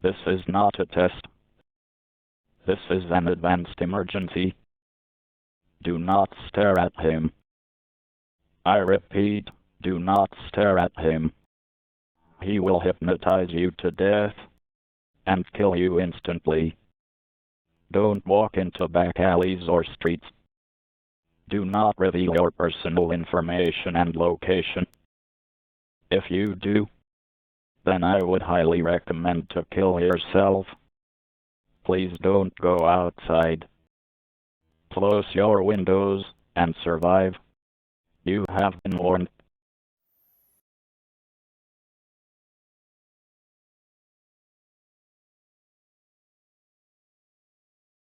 This is not a test. This is an advanced emergency. Do not stare at him. I repeat, do not stare at him. He will hypnotize you to death and kill you instantly. Don't walk into back alleys or streets. Do not reveal your personal information and location. If you do, then I would highly recommend to kill yourself. Please don't go outside. Close your windows and survive. You have been warned.